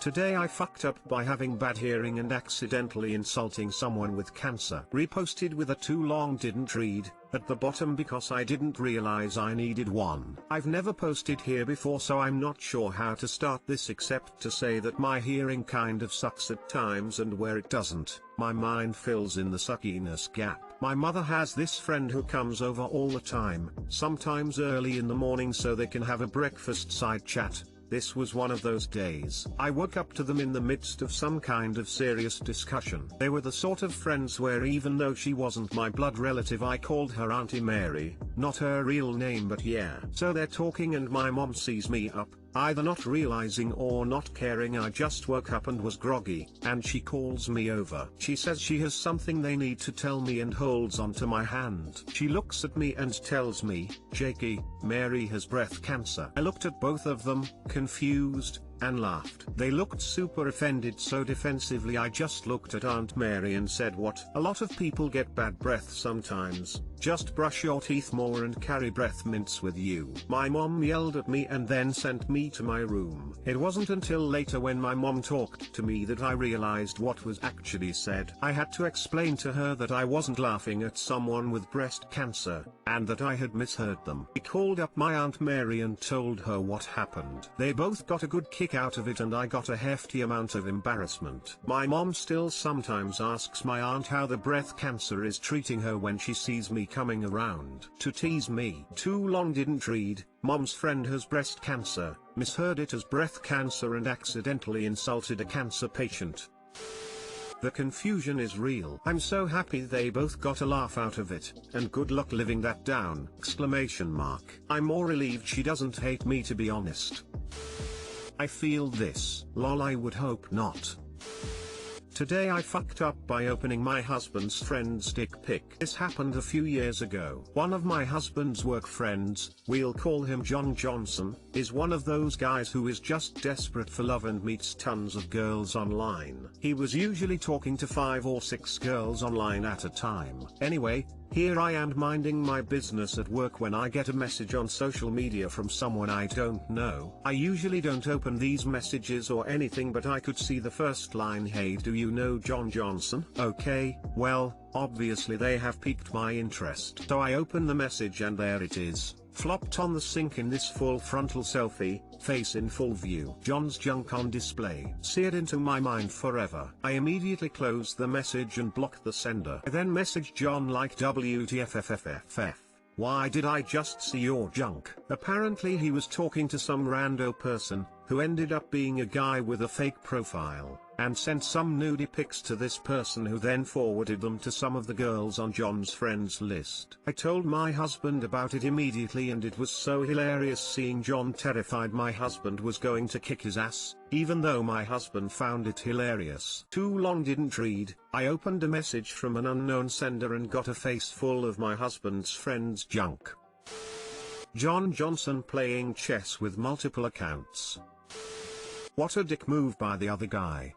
Today I fucked up by having bad hearing and accidentally insulting someone with cancer. Reposted with a too long didn't read at the bottom because I didn't realize I needed one. I've never posted here before, so I'm not sure how to start this except to say that my hearing kind of sucks at times, and where it doesn't, my mind fills in the suckiness gap. My mother has this friend who comes over all the time, sometimes early in the morning so they can have a breakfast side chat. This was one of those days. I woke up to them in the midst of some kind of serious discussion. They were the sort of friends where even though she wasn't my blood relative I called her Auntie Mary, not her real name but yeah. So they're talking and my mom sees me up, either not realizing or not caring I just woke up and was groggy, and she calls me over. She says she has something they need to tell me and holds onto my hand. She looks at me and tells me, "Jakey, Mary has breast cancer." I looked at both of them, confused, and laughed. They looked super offended, so defensively I just looked at Aunt Mary and said, "What? A lot of people get bad breath sometimes. Just brush your teeth more and carry breath mints with you." My mom yelled at me and then sent me to my room. It wasn't until later when my mom talked to me that I realized what was actually said. I had to explain to her that I wasn't laughing at someone with breast cancer, and that I had misheard them. I called up my Aunt Mary and told her what happened. They both got a good kick out of it and I got a hefty amount of embarrassment. My mom still sometimes asks my aunt how the breast cancer is treating her when she sees me coming around to tease me. Too long didn't read. Mom's friend has breast cancer, misheard it as breath cancer and accidentally insulted a cancer patient. The confusion is real. I'm so happy they both got a laugh out of it, and good luck living that down! I'm more relieved she doesn't hate me, to be honest. I feel this. Lol, I would hope not. Today I fucked up by opening my husband's friend's dick pic. This happened a few years ago. One of my husband's work friends, we'll call him John Johnson, is one of those guys who is just desperate for love and meets tons of girls online. He was usually talking to 5 or 6 girls online at a time. Anyway, here I am minding my business at work when I get a message on social media from someone I don't know. I usually don't open these messages or anything, but I could see the first line, "Hey, do you know John Johnson?" Okay, well, obviously they have piqued my interest. So I open the message and there it is, flopped on the sink in this full frontal selfie, face in full view. John's junk on display. Seared into my mind forever. I immediately close the message and block the sender. I then message John like, "WTFFFFF. Why did I just see your junk?" Apparently he was talking to some rando person, who ended up being a guy with a fake profile, and sent some nudie pics to this person who then forwarded them to some of the girls on John's friends list. I told my husband about it immediately and it was so hilarious seeing John terrified my husband was going to kick his ass, even though my husband found it hilarious. Too long didn't read. I opened a message from an unknown sender and got a face full of my husband's friend's junk. John Johnson playing chess with multiple accounts. What a dick move by the other guy.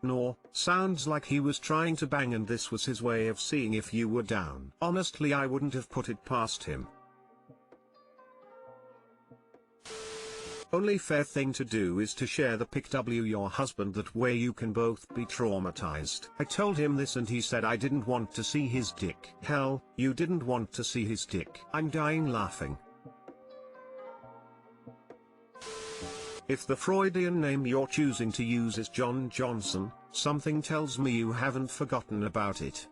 No, sounds like he was trying to bang and this was his way of seeing if you were down. Honestly, I wouldn't have put it past him. Only fair thing to do is to share the pic w your husband, that way you can both be traumatized. I told him this and he said I didn't want to see his dick. Hell, you didn't want to see his dick. I'm dying laughing. If the Freudian name you're choosing to use is John Johnson, something tells me you haven't forgotten about it.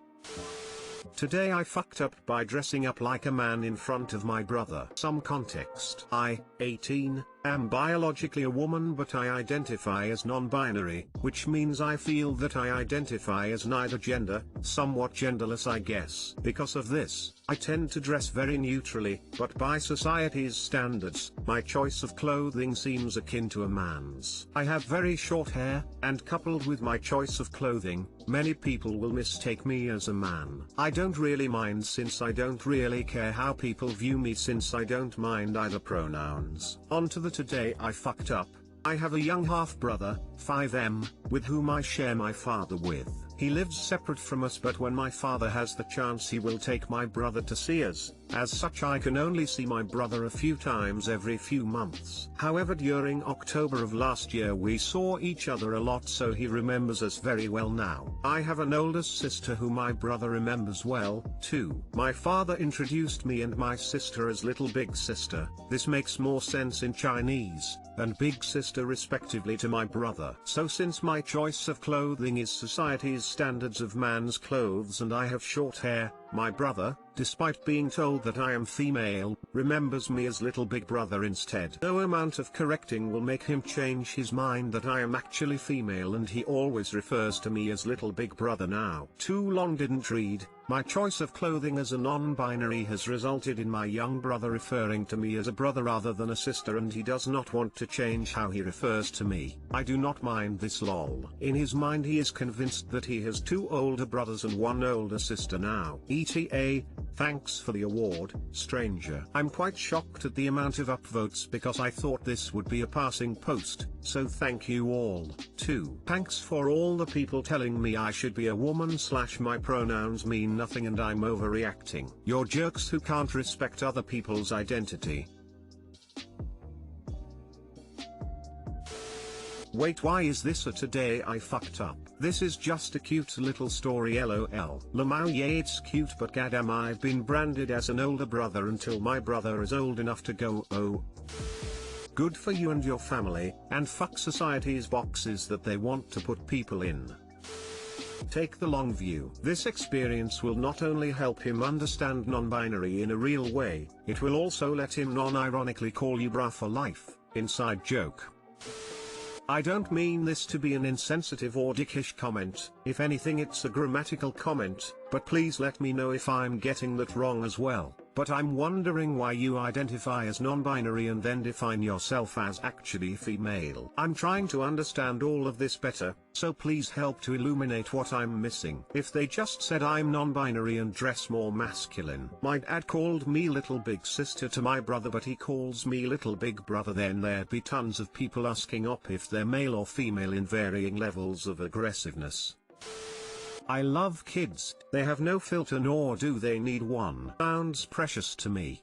Today I fucked up by dressing up like a man in front of my brother. Some context. I, 18, am biologically a woman but I identify as non-binary, which means I feel that I identify as neither gender, somewhat genderless I guess. Because of this, I tend to dress very neutrally, but by society's standards, my choice of clothing seems akin to a man's. I have very short hair, and coupled with my choice of clothing, many people will mistake me as a man. I don't really mind since I don't really care how people view me since I don't mind either pronouns. On to the today I fucked up. I have a young half-brother, 5M, with whom I share my father with. He lives separate from us, but when my father has the chance he will take my brother to see us. as such I can only see my brother a few times every few months. However, during October of last year we saw each other a lot, so he remembers us very well now. I have an older sister who my brother remembers well, too. My father introduced me and my sister as little big sister. This makes more sense in Chinese, and big sister respectively to my brother. So since my choice of clothing is society's standards of man's clothes and I have short hair, my brother, despite being told that I am female, remembers me as little big brother instead. No amount of correcting will make him change his mind that I am actually female, and he always refers to me as little big brother now. Too long didn't read. My choice of clothing as a non-binary has resulted in my young brother referring to me as a brother rather than a sister, and he does not want to change how he refers to me. I do not mind this lol. In his mind he is convinced that he has 2 older brothers and 1 older sister now. ETA, thanks for the award, stranger. I'm quite shocked at the amount of upvotes because I thought this would be a passing post, so thank you all. 2. Thanks for all the people telling me I should be a woman / my pronouns mean nothing and I'm overreacting. You're jerks who can't respect other people's identity. Wait, why is this a today I fucked up? This is just a cute little story lol. Lamau, yeah, it's cute, but goddamn, I've been branded as an older brother until my brother is old enough to go, oh. Good for you and your family, and fuck society's boxes that they want to put people in. Take the long view. This experience will not only help him understand non-binary in a real way, it will also let him non-ironically call you bruh for life. Inside joke. I don't mean this to be an insensitive or dickish comment, if anything it's a grammatical comment, but please let me know if I'm getting that wrong as well. But I'm wondering why you identify as non-binary and then define yourself as actually female. I'm trying to understand all of this better, so please help to illuminate what I'm missing. If they just said I'm non-binary and dress more masculine. My dad called me little big sister to my brother, but he calls me little big brother, then there'd be tons of people asking up if they're male or female in varying levels of aggressiveness. I love kids, they have no filter nor do they need one. Sounds precious to me.